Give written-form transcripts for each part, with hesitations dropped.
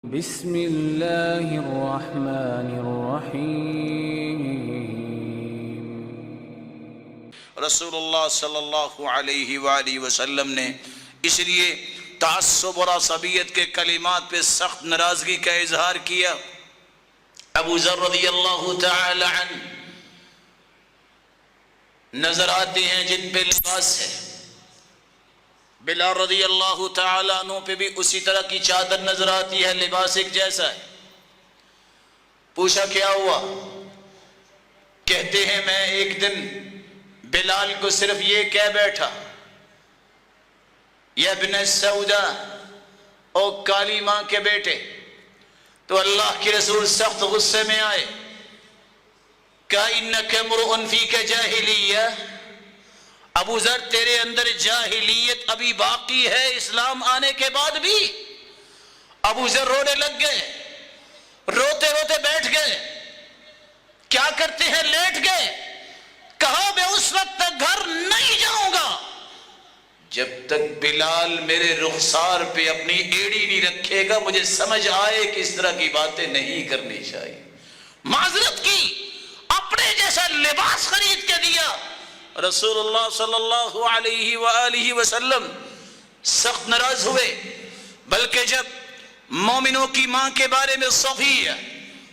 بسم اللہ الرحمن الرحیم۔ رسول اللہ صلی اللہ علیہ وآلہ وسلم نے اس لیے تعصب اور عصبیت کے کلمات پہ سخت ناراضگی کا اظہار کیا۔ ابو ذر رضی اللہ تعالی عنہ نظر آتے ہیں جن پہ لباس ہے، بلال رضی اللہ تعالیٰ عنہ پہ بھی اسی طرح کی چادر نظر آتی ہے، لباس ایک جیسا ہے۔ پوچھا کیا ہوا؟ کہتے ہیں میں ایک دن بلال کو صرف یہ کہہ بیٹھا، یا ابن السودا، او کالی ماں کے بیٹے، تو اللہ کے رسول سخت غصے میں آئے، کہا انک امرؤ فیک جاہلیہ، ابو ذر تیرے اندر جاہلیت ابھی باقی ہے اسلام آنے کے بعد بھی۔ ابو ذر رونے لگ گئے، روتے روتے بیٹھ گئے۔ کیا کرتے ہیں؟ لیٹ گئے۔ کہا میں اس وقت تک گھر نہیں جاؤں گا جب تک بلال میرے رخسار پہ اپنی ایڑی نہیں رکھے گا، مجھے سمجھ آئے کہ اس طرح کی باتیں نہیں کرنی چاہیے۔ معذرت کی، اپنے جیسا لباس خرید کے دیا۔ رسول اللہ صلی اللہ علیہ وآلہ وسلم سخت ناراض ہوئے، بلکہ جب مومنوں کی ماں کے بارے میں صفیہ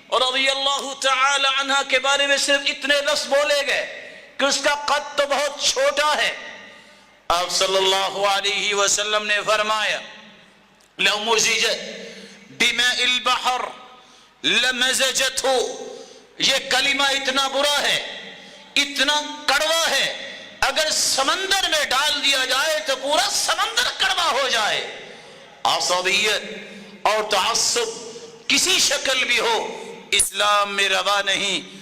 اور رضی اللہ تعالی عنہ کے بارے میں صرف اتنے لفظ بولے گئے کہ اس کا قد تو بہت چھوٹا ہے، آپ صلی اللہ علیہ وسلم نے فرمایا لو مزجت بماء البحر لمزجته، یہ کلمہ اتنا برا ہے، اتنا کڑوا ہے، اگر سمندر میں ڈال دیا جائے تو پورا سمندر کڑوا ہو جائے۔ عصبیت اور تعصب کسی شکل بھی ہو اسلام میں روا نہیں۔